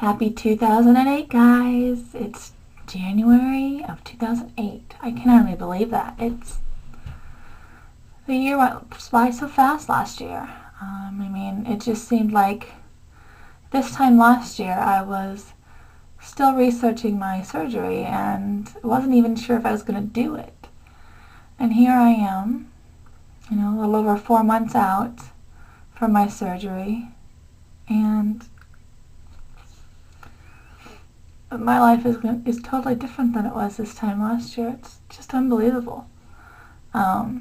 Happy 2008, guys. It's January of 2008. I can hardly believe that. The year went by so fast last year. It just seemed like this time last year I was still researching my surgery and wasn't even sure if I was going to do it. And here I am, a little over 4 months out from my surgery, and my life is totally different than it was this time last year. It's just unbelievable. I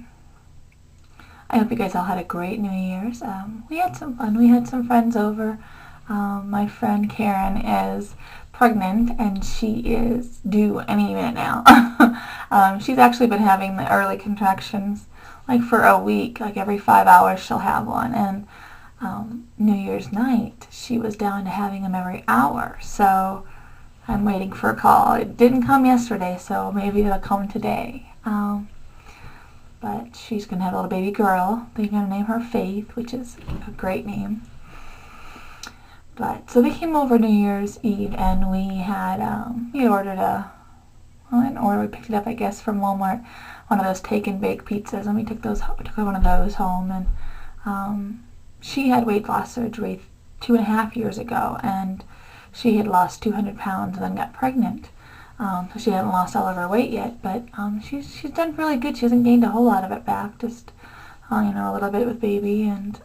hope you guys all had a great New Year's. We had some fun. We had some friends over. My friend Karen is pregnant, and she is due any minute now. She's actually been having the early contractions like for a week. Like every 5 hours she'll have one. And New Year's night she was down to having them every hour. So I'm waiting for a call. It didn't come yesterday, so maybe it'll come today. But she's going to have a little baby girl. They're going to name her Faith, which is a great name. So they came over New Year's Eve, and we had ordered we picked it up, I guess, from Walmart, one of those take and bake pizzas, and we took one of those home. And she had weight loss surgery 2.5 years ago, and she had lost 200 pounds and then got pregnant. So she hadn't lost all of her weight yet, but she's done really good. She hasn't gained a whole lot of it back, just a little bit with baby, and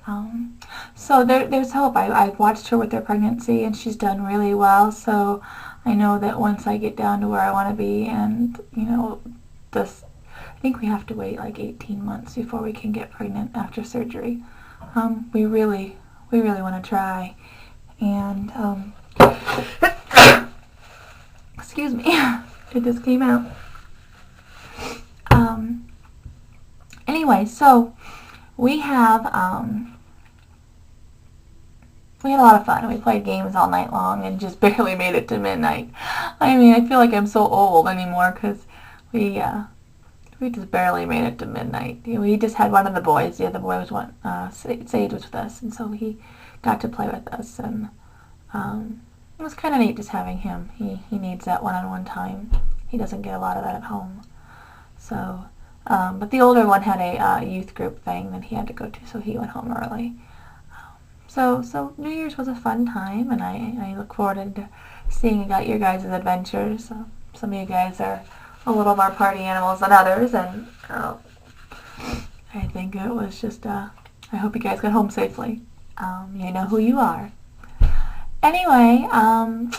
so there's hope. I watched her with her pregnancy, and she's done really well. So I know that once I get down to where I want to be, and I think we have to wait like 18 months before we can get pregnant after surgery. We really want to try, and excuse me, it just came out. Anyway, so we had a lot of fun. We played games all night long and just barely made it to midnight. I feel like I'm so old anymore because we just barely made it to midnight. We just had one of the boys. The other boy was Sage was with us, and so he got to play with us, and it was kind of neat just having him. He needs that one-on-one time. He doesn't get a lot of that at home. So, but the older one had a youth group thing that he had to go to, so he went home early. So New Year's was a fun time, and I look forward to seeing about your guys' adventures. Some of you guys are a little more party animals than others, and I think it was just, I hope you guys got home safely. You know who you are. Anyway,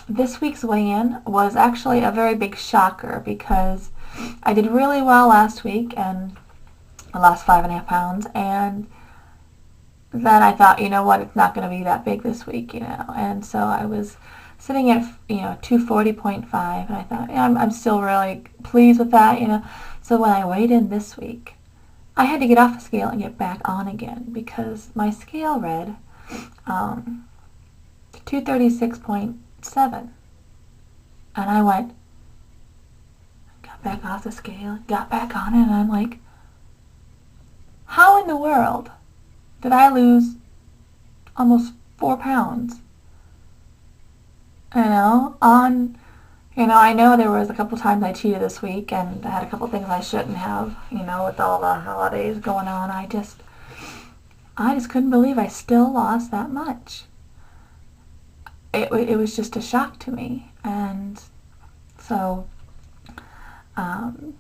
this week's weigh-in was actually a very big shocker because I did really well last week, and I lost 5.5 pounds, and then I thought, it's not going to be that big this week, and so I was sitting at 240.5, and I thought, I'm still really pleased with that, So when I weighed in this week, I had to get off the scale and get back on again because my scale read 236.7, and I got back off the scale, got back on it, and I'm like, how in the world did I lose almost 4 pounds? I know there was a couple times I cheated this week, and I had a couple things I shouldn't have, with all the holidays going on. I just couldn't believe I still lost that much. It was just a shock to me, and so Tim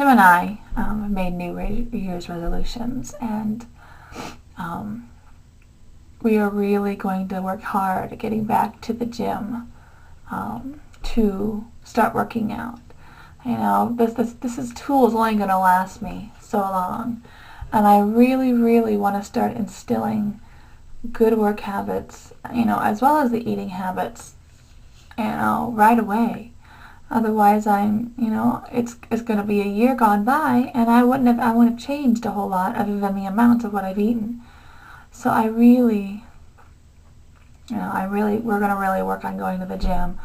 and I have made New Year's resolutions, and we are really going to work hard at getting back to the gym to start working out. This tool is only going to last me so long, and I really, really want to start instilling good work habits, as well as the eating habits, right away. Otherwise, it's going to be a year gone by, and I wouldn't have changed a whole lot other than the amount of what I've eaten. So we're going to really work on going to the gym.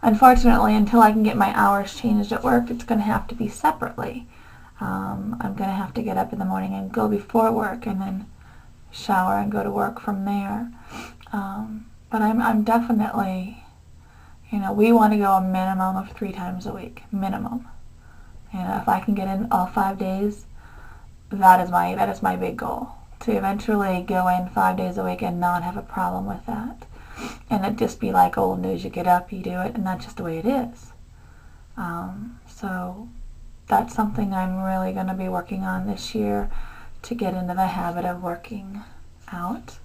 Unfortunately, until I can get my hours changed at work, it's going to have to be separately. I'm going to have to get up in the morning and go before work, and then shower and go to work from there. But I'm definitely We want to go a minimum of 3 times a week, minimum. If I can get in all 5 days, that is my big goal, to eventually go in 5 days a week and not have a problem with that. And it just be like old news. You get up, you do it, and that's just the way it is. So that's something I'm really going to be working on this year, to get into the habit of working out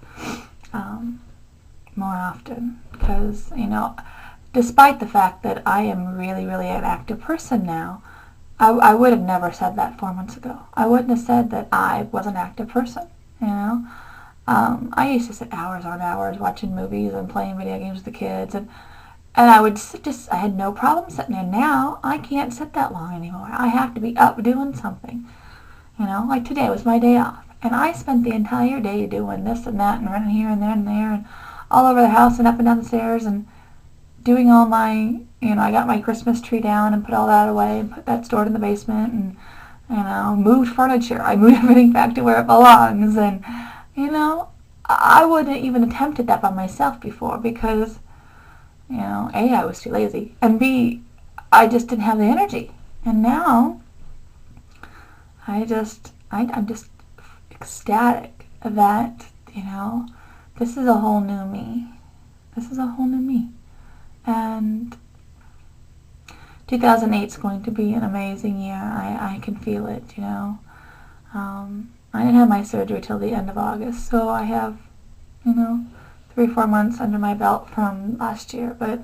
more often. Because, despite the fact that I am really, really an active person now, I would have never said that 4 months ago. I wouldn't have said that I was an active person, I used to sit hours on hours watching movies and playing video games with the kids, and I would I had no problem sitting there. Now I can't sit that long anymore. I have to be up doing something. Like today was my day off, and I spent the entire day doing this and that and running here and there and all over the house and up and down the stairs and doing all my, I got my Christmas tree down and put all that away and put that stored in the basement, and, moved furniture. I moved everything back to where it belongs, and, I wouldn't even attempted that by myself before because, A, I was too lazy, and B, I just didn't have the energy. And now, I'm just ecstatic that, this is a whole new me. This is a whole new me. And 2008 is going to be an amazing year. I can feel it, I didn't have my surgery till the end of August, so I have, 3-4 months under my belt from last year, but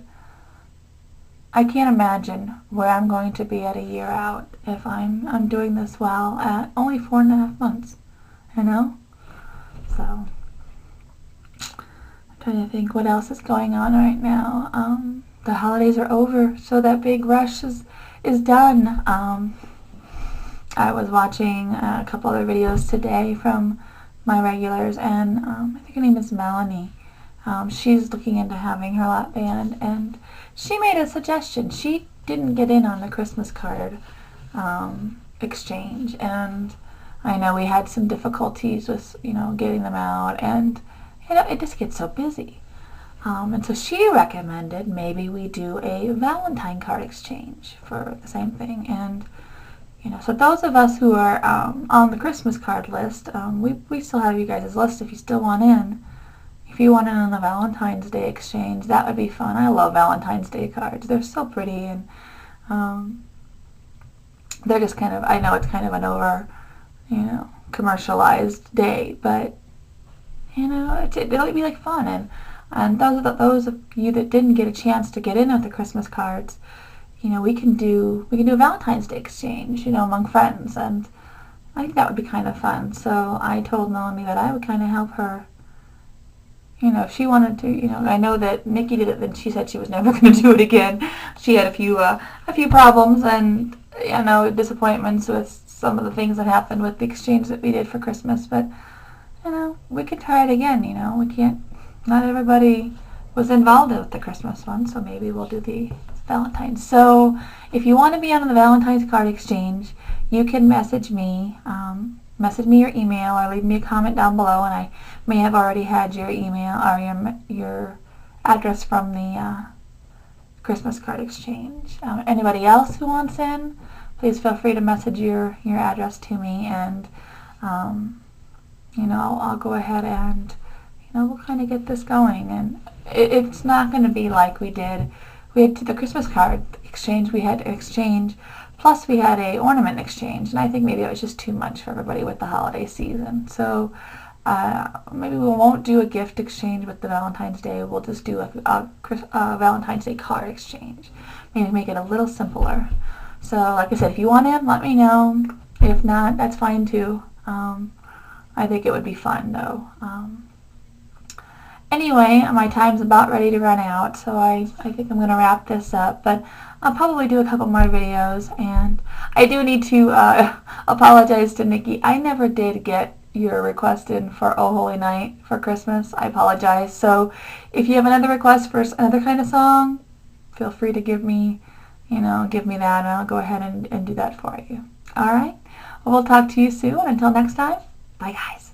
I can't imagine where I'm going to be at a year out if I'm doing this well at only 4.5 months, So, I'm trying to think what else is going on right now. The holidays are over, so that big rush is done. I was watching a couple other videos today from my regulars, and I think her name is Melanie. She's looking into having her lap band, and she made a suggestion. She didn't get in on the Christmas card exchange, and I know we had some difficulties with, getting them out, and it just gets so busy. And so she recommended maybe we do a Valentine card exchange for the same thing. And, so those of us who are on the Christmas card list, we still have you guys' list if you still want in. If you want in on the Valentine's Day exchange, that would be fun. I love Valentine's Day cards. They're so pretty, and they're just kind of, I know it's kind of an over, commercialized day, but, it'll be like fun. And those of you that didn't get a chance to get in with the Christmas cards, we can do a Valentine's Day exchange, among friends, and I think that would be kind of fun. So I told Melanie that I would kind of help her, if she wanted to, I know that Nikki did it, then she said she was never going to do it again. She had a few problems and, disappointments with some of the things that happened with the exchange that we did for Christmas, but, we could try it again, we can't. Not everybody was involved with the Christmas one, so maybe we'll do the Valentine's. So if you want to be on the Valentine's card exchange, you can message me your email, or leave me a comment down below, and I may have already had your email or your address from the Christmas card exchange. Anybody else who wants in, please feel free to message your address to me, and I'll go ahead and we'll kind of get this going. And it's not going to be like we had the Christmas card exchange, we had to exchange, plus we had a ornament exchange, and I think maybe it was just too much for everybody with the holiday season. So maybe we won't do a gift exchange with the Valentine's Day. We'll just do a Valentine's Day card exchange. Maybe make it a little simpler. So like I said, if you want in, let me know. If not, that's fine too. I think it would be fun though. Anyway, my time's about ready to run out, so I think I'm going to wrap this up, but I'll probably do a couple more videos, and I do need to apologize to Nikki. I never did get your request in for Oh Holy Night for Christmas. I apologize. So if you have another request for another kind of song, feel free to give me that, and I'll go ahead and do that for you. All right? Well, we'll talk to you soon. Until next time, bye guys.